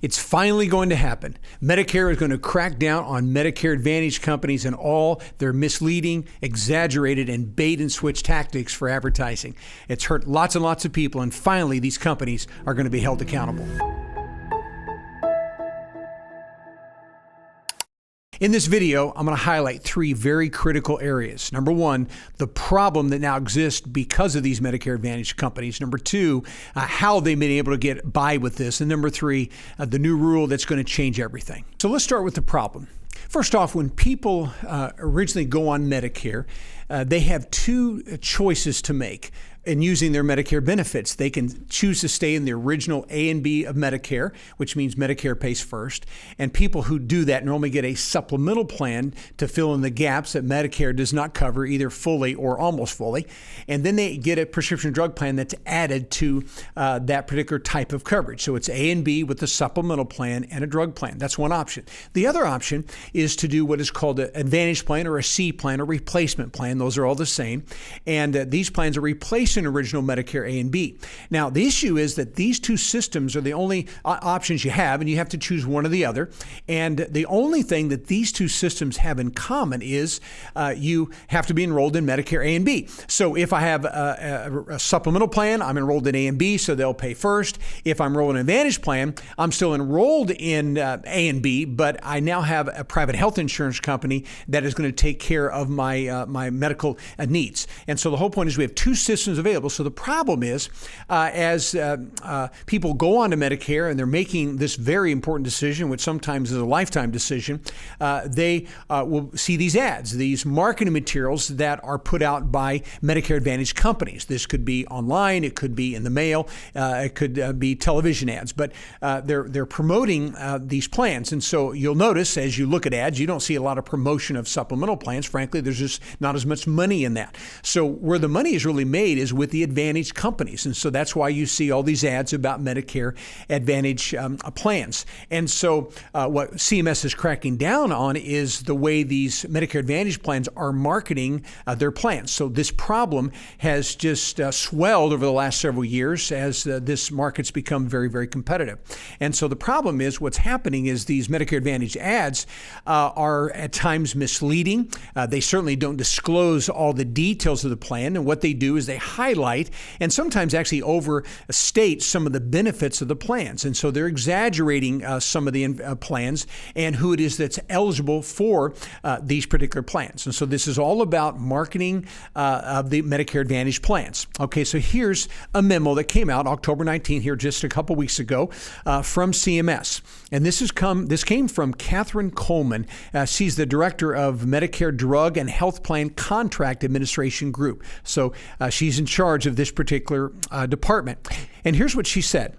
It's finally going to happen. Medicare is going to crack down on Medicare Advantage companies and all their misleading, exaggerated, and bait and switch tactics for advertising. It's hurt lots and lots of people, and finally these companies are going to be held accountable. In this video, I'm going to highlight three very critical areas. Number one, the problem that now exists because of these Medicare Advantage companies. Number two, how they've been able to get by with this. And number three, the new rule that's going to change everything. So let's start with the problem. First off, when people originally go on Medicare, they have two choices to make in using their Medicare benefits. They can choose to stay in the original A and B of Medicare, which means Medicare pays first. And people who do that normally get a supplemental plan to fill in the gaps that Medicare does not cover, either fully or almost fully. And then they get a prescription drug plan that's added to that particular type of coverage. So it's A and B with a supplemental plan and a drug plan. That's one option. The other option is to do what is called an Advantage plan or a C plan or replacement plan. Those are all the same. And these plans are replacing original Medicare A and B. Now, the issue is that these two systems are the only options you have, and you have to choose one or the other. And the only thing that these two systems have in common is you have to be enrolled in Medicare A and B. So if I have a supplemental plan, I'm enrolled in A and B, so they'll pay first. If I'm enrolled in an Advantage plan, I'm still enrolled in A and B, but I now have a private health insurance company that is going to take care of my my medical needs. And so the whole point is we have two systems available. So the problem is, as people go on to Medicare and they're making this very important decision, which sometimes is a lifetime decision, they will see these ads, these marketing materials that are put out by Medicare Advantage companies. This could be online, it could be in the mail, it could be television ads, but they're promoting these plans. And so you'll notice as you look at ads, you don't see a lot of promotion of supplemental plans. Frankly, there's just not as much money in that. So where the money is really made is with the Advantage companies. And so that's why you see all these ads about Medicare Advantage plans. And so what CMS is cracking down on is the way these Medicare Advantage plans are marketing their plans. So this problem has just swelled over the last several years as this market's become very, very competitive. And so the problem is what's happening is these Medicare Advantage ads are at times misleading. They certainly don't disclose all the details of the plan. And what they do is they highlight and sometimes actually overstate some of the benefits of the plans. And so they're exaggerating some of the plans and who it is that's eligible for these particular plans. And so this is all about marketing of the Medicare Advantage plans. Okay, so here's a memo that came out October 19th here just a couple weeks ago from CMS. And this came from Catherine Coleman. She's the director of Medicare Drug and Health Plan Contract Administration Group. So she's in charge of this particular department. And here's what she said.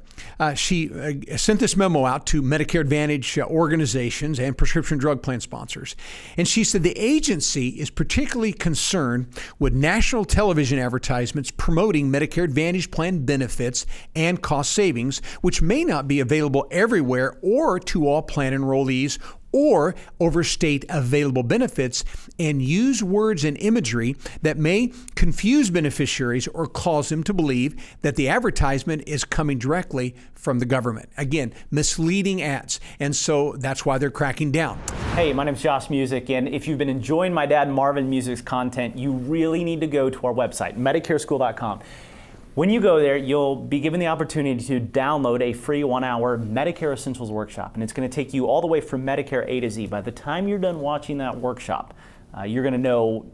She sent this memo out to Medicare Advantage organizations and prescription drug plan sponsors. And she said the agency is particularly concerned with national television advertisements promoting Medicare Advantage plan benefits and cost savings, which may not be available everywhere or to all plan enrollees, or overstate available benefits and use words and imagery that may confuse beneficiaries or cause them to believe that the advertisement is coming directly from the government. Again, misleading ads. And so that's why they're cracking down. Hey, my name's Josh Music, and if you've been enjoying my dad Marvin Music's content, you really need to go to our website, MedicareSchool.com. When you go there, you'll be given the opportunity to download a free 1-hour Medicare Essentials workshop, and it's going to take you all the way from Medicare A to Z. By the time you're done watching that workshop, you're going to know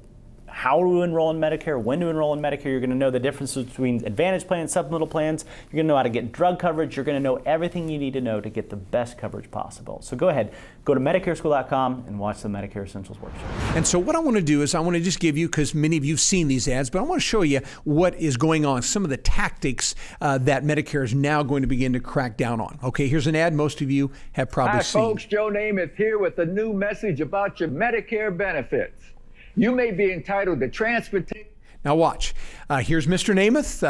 how to enroll in Medicare, when to enroll in Medicare. You're going to know the differences between Advantage plans, supplemental plans. You're going to know how to get drug coverage. You're going to know everything you need to know to get the best coverage possible. So go ahead, go to MedicareSchool.com and watch the Medicare Essentials workshop. And so what I want to do is I want to just give you, because many of you have seen these ads, but I want to show you what is going on, some of the tactics that Medicare is now going to begin to crack down on. Okay, here's an ad most of you have probably seen. Hi folks, Joe Namath here with a new message about your Medicare benefits. You may be entitled to transportation. Now watch. Here's Mr. Namath,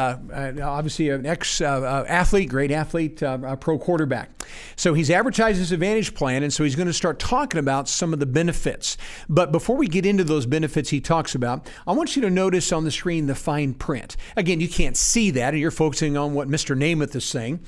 obviously an ex-athlete, great athlete, pro quarterback. So he's advertised his Advantage plan, and so he's going to start talking about some of the benefits. But before we get into those benefits he talks about, I want you to notice on the screen the fine print. Again, you can't see that, and you're focusing on what Mr. Namath is saying.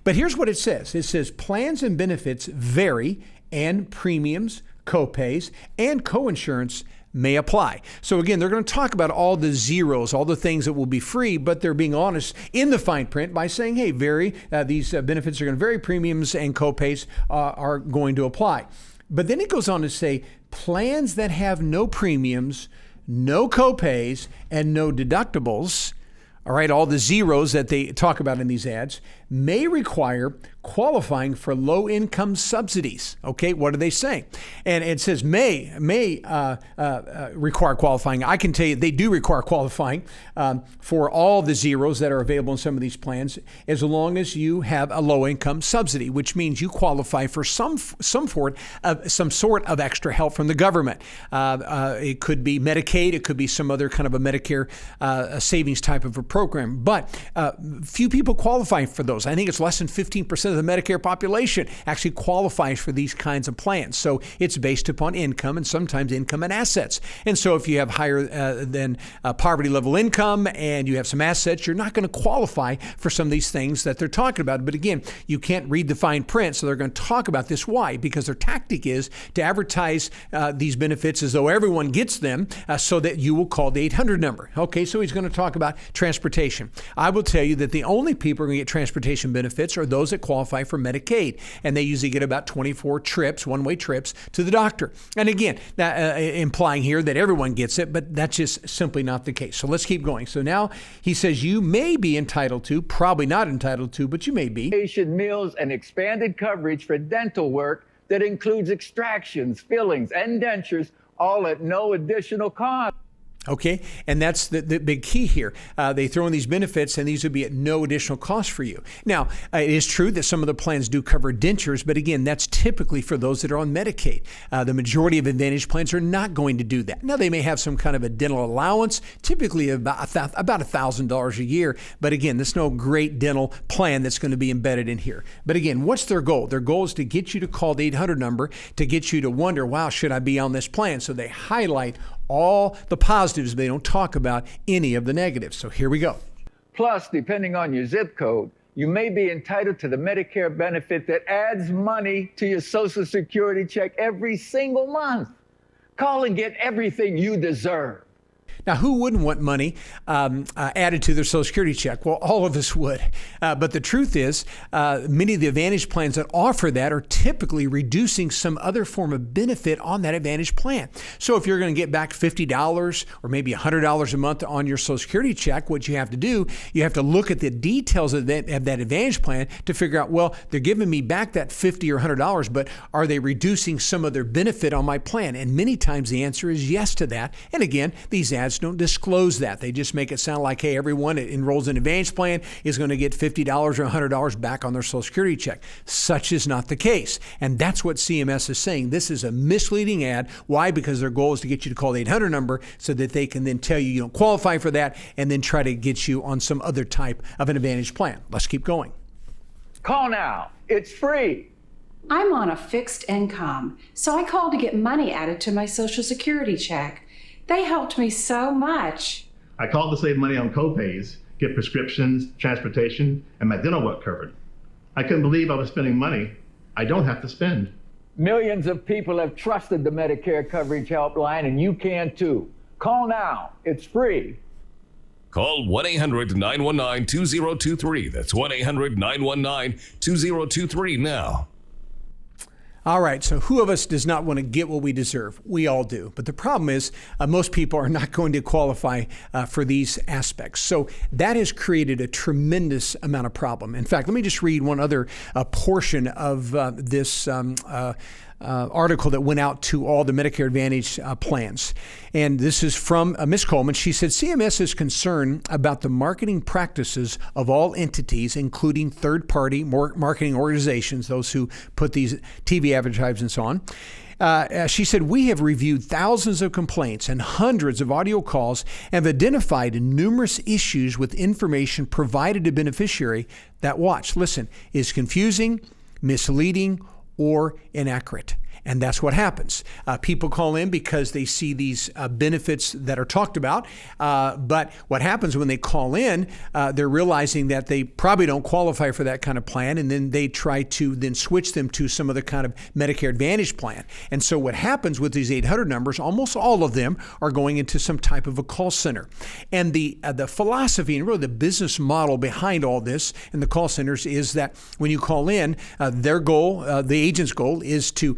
But here's what it says. It says plans and benefits vary, and premiums, copays, and coinsurance may apply. So again, they're going to talk about all the zeros, all the things that will be free, but they're being honest in the fine print by saying, hey, these benefits are going to vary, premiums and copays are going to apply. But then it goes on to say plans that have no premiums, no copays, and no deductibles, all right, all the zeros that they talk about in these ads, may require qualifying for low-income subsidies. Okay, what are they saying? And it says may require qualifying. I can tell you they do require qualifying for all the zeros that are available in some of these plans, as long as you have a low-income subsidy, which means you qualify for some sort of extra help from the government. It could be Medicaid, it could be some other kind of a Medicare savings type of a program, but few people qualify for those. I think it's less than 15% of the Medicare population actually qualifies for these kinds of plans. So it's based upon income and sometimes income and assets. And so if you have higher than poverty level income and you have some assets, you're not going to qualify for some of these things that they're talking about. But again, you can't read the fine print, so they're going to talk about this. Why? Because their tactic is to advertise these benefits as though everyone gets them so that you will call the 800 number. Okay, so he's going to talk about transportation. I will tell you that the only people who are going to get transportation benefits are those that qualify for Medicaid, and they usually get about 24 trips, one-way trips to the doctor. And again, implying here that everyone gets it, but that's just simply not the case. So let's keep going. So now he says you may be entitled to, probably not entitled to, but you may be. Meals and expanded coverage for dental work that includes extractions, fillings, and dentures, all at no additional cost. Okay, and that's the big key here. They throw in these benefits, and these would be at no additional cost for you. Now, it is true that some of the plans do cover dentures, but again, that's typically for those that are on Medicaid. The majority of Advantage plans are not going to do that. Now, they may have some kind of a dental allowance, typically about $1,000 a year, but again, there's no great dental plan that's going to be embedded in here. But again, what's their goal? Their goal is to get you to call the 800 number, to get you to wonder, wow, should I be on this plan? So they highlight all the positives. They don't talk about any of the negatives. So here we go. Plus, depending on your zip code, you may be entitled to the Medicare benefit that adds money to your Social Security check every single month. Call and get everything you deserve. Now, who wouldn't want money added to their Social Security check? Well, all of us would. But the truth is, many of the Advantage plans that offer that are typically reducing some other form of benefit on that Advantage plan. So if you're going to get back $50 or maybe $100 a month on your Social Security check, what you have to do, you have to look at the details of that Advantage plan to figure out, well, they're giving me back that $50 or $100, but are they reducing some of their benefit on my plan? And many times the answer is yes to that. And again, these ads don't disclose that. They just make it sound like, hey, everyone that enrolls in an Advantage plan is going to get $50 or $100 back on their Social Security check. Such is not the case. And that's what CMS is saying. This is a misleading ad. Why? Because their goal is to get you to call the 800 number so that they can then tell you you don't qualify for that and then try to get you on some other type of an Advantage plan. Let's keep going. Call now. It's free. I'm on a fixed income, so I called to get money added to my Social Security check. They helped me so much. I called to save money on copays, get prescriptions, transportation, and my dental work covered. I couldn't believe I was spending money I don't have to spend. Millions of people have trusted the Medicare Coverage Helpline, and you can too. Call now. It's free. Call 1-800-919-2023. That's 1-800-919-2023 now. All right, so who of us does not want to get what we deserve? We all do. But the problem is most people are not going to qualify for these aspects. So that has created a tremendous amount of problem. In fact, let me just read one other portion of this article that went out to all the Medicare Advantage plans. And this is from Ms. Coleman. She said, CMS is concerned about the marketing practices of all entities, including third-party marketing organizations, those who put these TV advertisements on. She said, we have reviewed thousands of complaints and hundreds of audio calls and have identified numerous issues with information provided to beneficiary that, watch, listen, is confusing, misleading, or inaccurate. And that's what happens. People call in because they see these benefits that are talked about. But what happens when they call in, they're realizing that they probably don't qualify for that kind of plan. And then they try to then switch them to some other kind of Medicare Advantage plan. And so what happens with these 800 numbers, almost all of them are going into some type of a call center. And the philosophy and really the business model behind all this in the call centers is that when you call in, their goal, the agent's goal, is to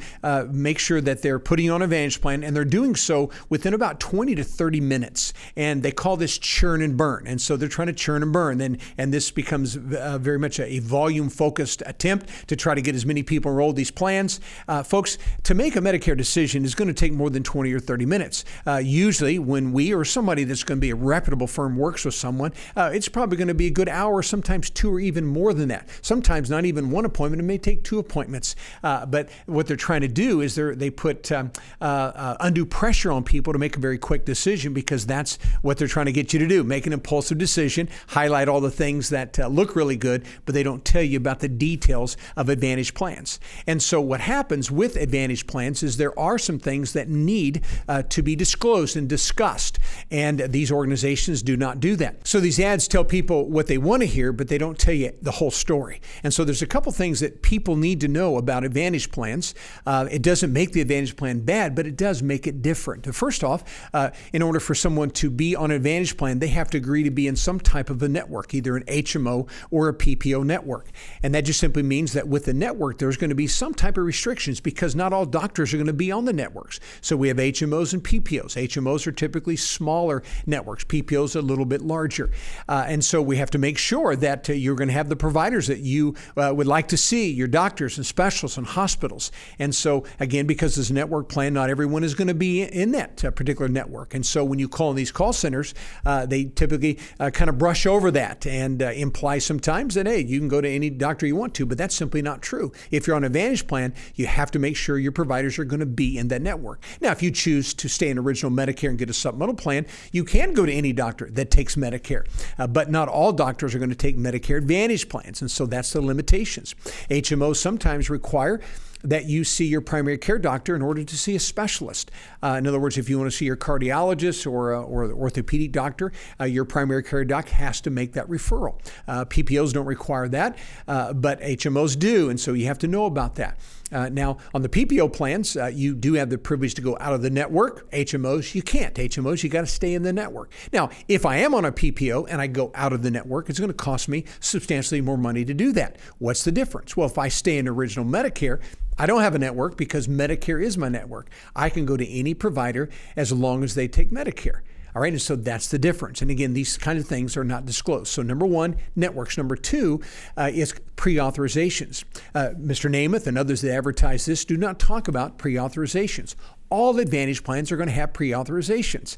make sure that they're putting you on an Advantage plan, and they're doing so within about 20 to 30 minutes. And they call this churn and burn. And so they're trying to churn and burn. And this becomes very much a volume-focused attempt to try to get as many people enrolled in these plans. Folks, to make a Medicare decision is going to take more than 20 or 30 minutes. Usually when we or somebody that's going to be a reputable firm works with someone, it's probably going to be a good hour, sometimes 2 or even more than that. Sometimes not even 1 appointment. It may take 2 appointments. But what they're trying to do is they put undue pressure on people to make a very quick decision, because that's what they're trying to get you to do. Make an impulsive decision, highlight all the things that look really good, but they don't tell you about the details of Advantage plans. And so what happens with Advantage plans is there are some things that need to be disclosed and discussed. And these organizations do not do that. So these ads tell people what they want to hear, but they don't tell you the whole story. And so there's a couple things that people need to know about Advantage plans. It doesn't make the Advantage plan bad, but it does make it different. First off, in order for someone to be on an Advantage plan, they have to agree to be in some type of a network, either an HMO or a PPO network. And that just simply means that with the network, there's going to be some type of restrictions, because not all doctors are going to be on the networks. So we have HMOs and PPOs. HMOs are typically smaller networks. PPOs are a little bit larger. And so we have to make sure that you're going to have the providers that you would like to see, your doctors and specialists and hospitals. And so again, because it's a network plan, not everyone is going to be in that particular network. And so when you call in these call centers, they typically kind of brush over that and imply sometimes that, hey, you can go to any doctor you want to, but that's simply not true. If you're on an Advantage plan, you have to make sure your providers are going to be in that network. Now, if you choose to stay in original Medicare and get a supplemental plan, you can go to any doctor that takes Medicare, but not all doctors are going to take Medicare Advantage plans, and so that's the limitations. HMOs sometimes require that you see your primary care doctor in order to see a specialist. In other words, if you want to see your cardiologist or orthopedic doctor, your primary care doc has to make that referral. PPOs don't require that, but HMOs do, and so you have to know about that. Now, on the PPO plans, you do have the privilege to go out of the network. HMOs, you can't. HMOs, you got to stay in the network. Now, if I am on a PPO and I go out of the network, it's going to cost me substantially more money to do that. What's the difference? Well, if I stay in original Medicare, I don't have a network because Medicare is my network. I can go to any provider as long as they take Medicare. All right, and so that's the difference. And again, these kind of things are not disclosed. So number one, networks. Number two is pre-authorizations. Mr. Namath and others that advertise this do not talk about pre-authorizations. All Advantage plans are going to have pre-authorizations,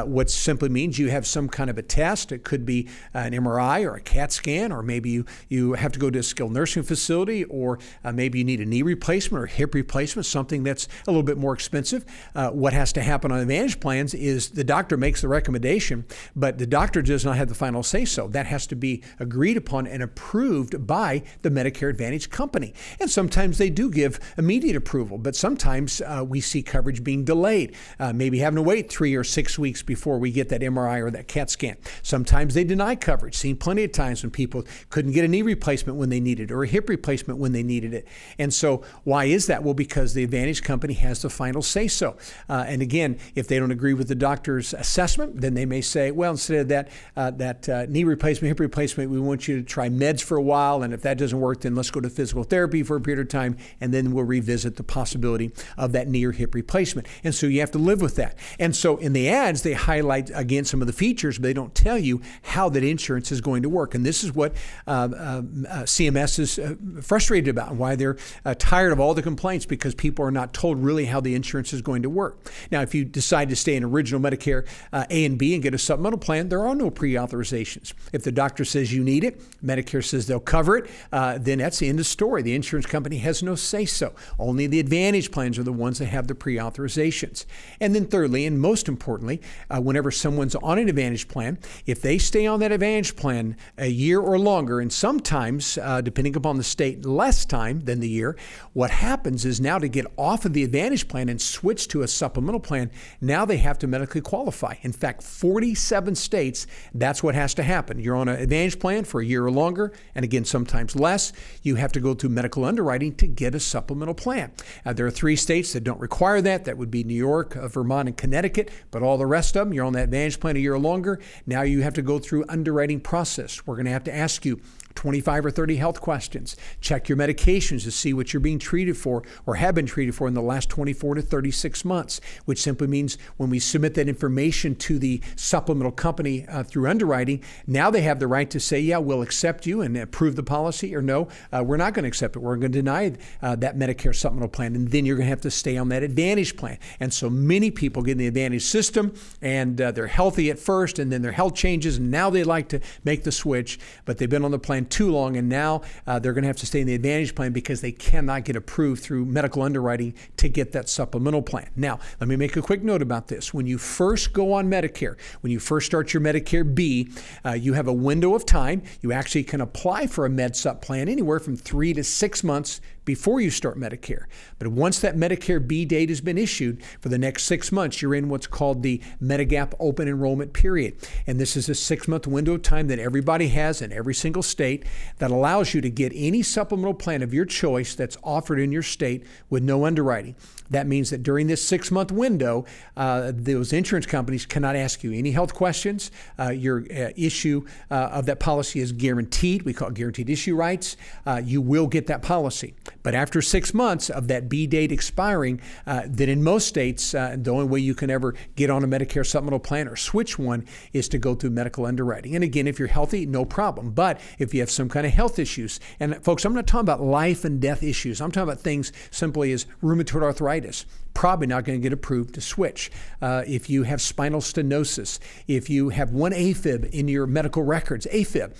which simply means you have some kind of a test. It could be an MRI or a CAT scan, or maybe you have to go to a skilled nursing facility, or maybe you need a knee replacement or hip replacement, something that's a little bit more expensive. What has to happen on Advantage plans is the doctor makes the recommendation, but the doctor does not have the final say-so. That has to be agreed upon and approved by the Medicare Advantage company. And sometimes they do give immediate approval, but sometimes we see coverage being delayed, maybe having to wait 3 or 6 weeks before we get that MRI or that CAT scan. Sometimes they deny coverage. Seen plenty of times when people couldn't get a knee replacement when they needed it, or a hip replacement when they needed it. And so why is that? Well, because the Advantage company has the final say-so. And again, if they don't agree with the doctor's assessment, then they may say, well, instead of that knee replacement, hip replacement, we want you to try meds for a while, and if that doesn't work, then let's go to physical therapy for a period of time, and then we'll revisit the possibility of that knee or hip replacement. And so you have to live with that. And so in the ads, they highlight, again, some of the features, but they don't tell you how that insurance is going to work. And this is what CMS is frustrated about, and why they're tired of all the complaints, because people are not told really how the insurance is going to work. Now, if you decide to stay in original Medicare A and B and get a supplemental plan, there are no pre-authorizations. If the doctor says you need it, Medicare says they'll cover it, then that's the end of the story. The insurance company has no say-so. Only the Advantage plans are the ones that have the pre-authorizations. authorizations. And then thirdly, and most importantly, whenever someone's on an Advantage plan, if they stay on that Advantage plan a year or longer, and sometimes, depending upon the state, less time than the year, what happens is now to get off of the Advantage plan and switch to a supplemental plan, now they have to medically qualify. In fact, 47 states, that's what has to happen. You're on an Advantage plan for a year or longer, and again, sometimes less. You have to go through medical underwriting to get a supplemental plan. There are 3 states that don't require that. That would be New York, Vermont, and Connecticut, but all the rest of them, you're on that Advantage plan a year or longer. Now you have to go through underwriting process. We're going to have to ask you 25 or 30 health questions. Check your medications to see what you're being treated for or have been treated for in the last 24 to 36 months, which simply means when we submit that information to the supplemental company through underwriting, now they have the right to say, yeah, we'll accept you and approve the policy, or no, we're not going to accept it. We're going to deny that Medicare supplemental plan, and then you're going to have to stay on that Advantage plan. And so many people get in the Advantage system, and they're healthy at first, and then their health changes, and now they like to make the switch, but they've been on the plan too long, and now they're going to have to stay in the Advantage plan because they cannot get approved through medical underwriting to get that supplemental plan. Now, let me make a quick note about this. When you first go on Medicare, when you first start your Medicare B, you have a window of time. You actually can apply for a MedSup plan anywhere from 3 to 6 months before you start Medicare. But once that Medicare B date has been issued, for the next 6 months, you're in what's called the Medigap open enrollment period. And this is a 6-month window of time that everybody has in every single state that allows you to get any supplemental plan of your choice that's offered in your state with no underwriting. That means that during this 6-month window, those insurance companies cannot ask you any health questions. Your issue of that policy is guaranteed. We call it guaranteed issue rights. You will get that policy. But after 6 months of that B date expiring, then in most states, the only way you can ever get on a Medicare supplemental plan or switch one is to go through medical underwriting. And again, if you're healthy, no problem. But if you have some kind of health issues, and folks, I'm not talking about life and death issues. I'm talking about things simply as rheumatoid arthritis. Probably not going to get approved to switch. If you have spinal stenosis, if you have one AFib in your medical records, AFib,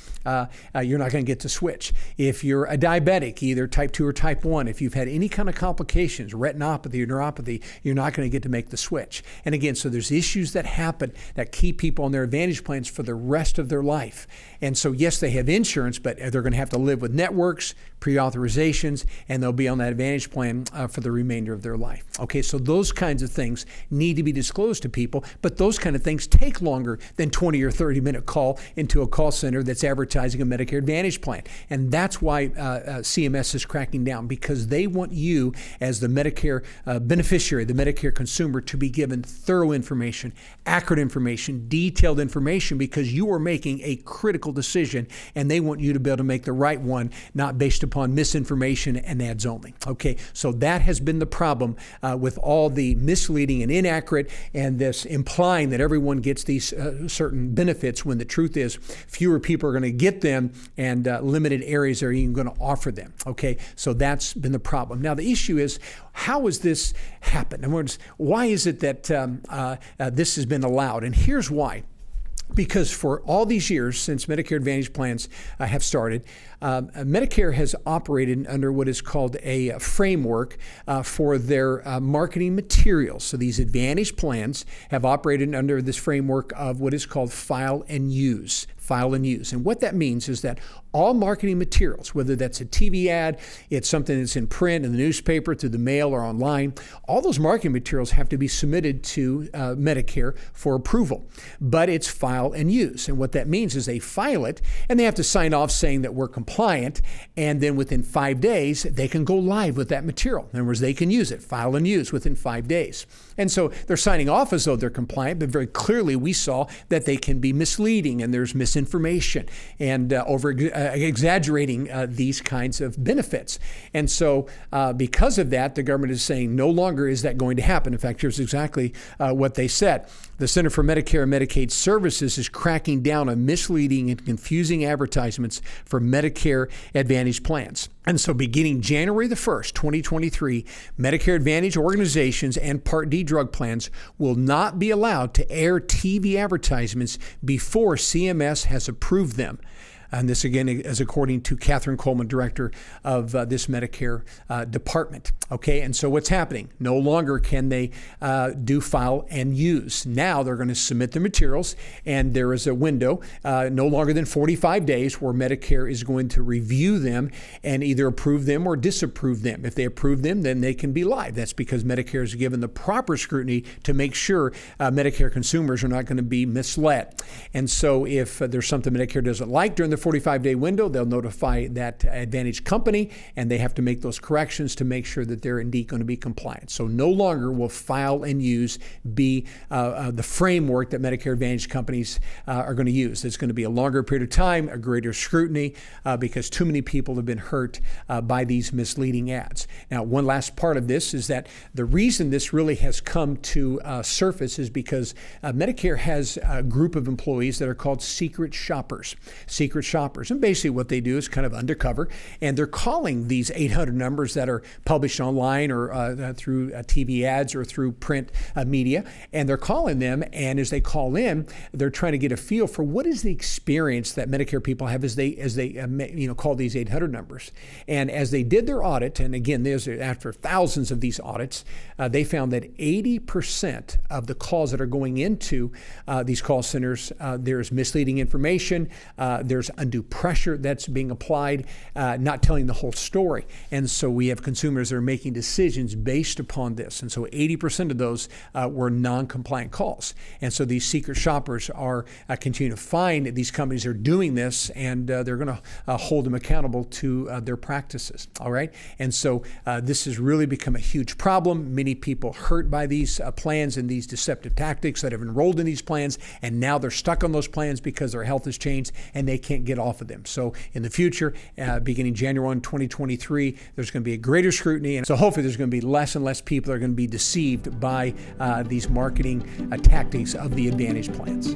you're not going to get to switch. If you're a diabetic, either type 2 or type 1, if you've had any kind of complications, retinopathy or neuropathy, you're not going to get to make the switch. And again, so there's issues that happen that keep people on their Advantage plans for the rest of their life. And so yes, they have insurance, but they're going to have to live with networks, pre-authorizations, and they'll be on that Advantage plan for the remainder of their life. Okay, so those kinds of things need to be disclosed to people, but those kind of things take longer than 20 or 30-minute call into a call center that's advertising a Medicare Advantage plan. And that's why CMS is cracking down, because they want you as the Medicare beneficiary, the Medicare consumer, to be given thorough information, accurate information, detailed information, because you are making a critical decision, and they want you to be able to make the right one, not based upon misinformation and ads only. Okay, so that has been the problem with all the misleading and inaccurate, and this implying that everyone gets these certain benefits when the truth is fewer people are going to get them, and limited areas are even going to offer them. Okay, so that's been the problem. Now the issue is, how has this happened? In other words, why is it that this has been allowed? And here's why. Because for all these years since Medicare Advantage plans have started, Medicare has operated under what is called a framework for their marketing materials. So these Advantage plans have operated under this framework of what is called file and use. File and use. And what that means is that all marketing materials, whether that's a TV ad, it's something that's in print, in the newspaper, through the mail, or online, all those marketing materials have to be submitted to Medicare for approval. But it's file and use. And what that means is they file it, and they have to sign off saying that we're compliant, and then within 5 days, they can go live with that material. In other words, they can use it, file and use, within 5 days. And so they're signing off as though they're compliant, but very clearly we saw that they can be misleading, and there's misinformation and exaggerating these kinds of benefits. And so because of that, the government is saying no longer is that going to happen. In fact, here's exactly what they said. The Center for Medicare and Medicaid Services is cracking down on misleading and confusing advertisements for Medicare Advantage plans. And so beginning January the 1st, 2023, Medicare Advantage organizations and Part D drug plans will not be allowed to air TV advertisements before CMS has approved them. And this, again, is according to Catherine Coleman, director of this Medicare department. Okay, and so what's happening? No longer can they do file and use. Now they're going to submit the materials, and there is a window, no longer than 45 days, where Medicare is going to review them and either approve them or disapprove them. If they approve them, then they can be live. That's because Medicare is given the proper scrutiny to make sure Medicare consumers are not going to be misled. And so if there's something Medicare doesn't like during the 45-day window, they'll notify that Advantage company, and they have to make those corrections to make sure that they're indeed going to be compliant. So no longer will file and use be the framework that Medicare Advantage companies are going to use. It's going to be a longer period of time, a greater scrutiny, because too many people have been hurt by these misleading ads. Now, one last part of this is that the reason this really has come to surface is because Medicare has a group of employees that are called secret shoppers. Secret shoppers. And basically what they do is kind of undercover, and they're calling these 800 numbers that are published online or through TV ads or through print media, and they're calling them, and as they call in, they're trying to get a feel for what is the experience that Medicare people have as they call these 800 numbers. And as they did their audit, and again, after thousands of these audits, they found that 80% of the calls that are going into these call centers, there's misleading information, there's undue pressure that's being applied, not telling the whole story. And so we have consumers that are making decisions based upon this. And so 80% of those were non-compliant calls. And so these secret shoppers are continuing to find these companies are doing this, and they're going to hold them accountable to their practices. All right. And so this has really become a huge problem. Many people hurt by these plans and these deceptive tactics that have enrolled in these plans, and now they're stuck on those plans because their health has changed and they can't get off of them. So in the future, beginning January 1, 2023, there's going to be a greater scrutiny. And so hopefully there's going to be less and less people that are going to be deceived by these marketing tactics of the Advantage plans.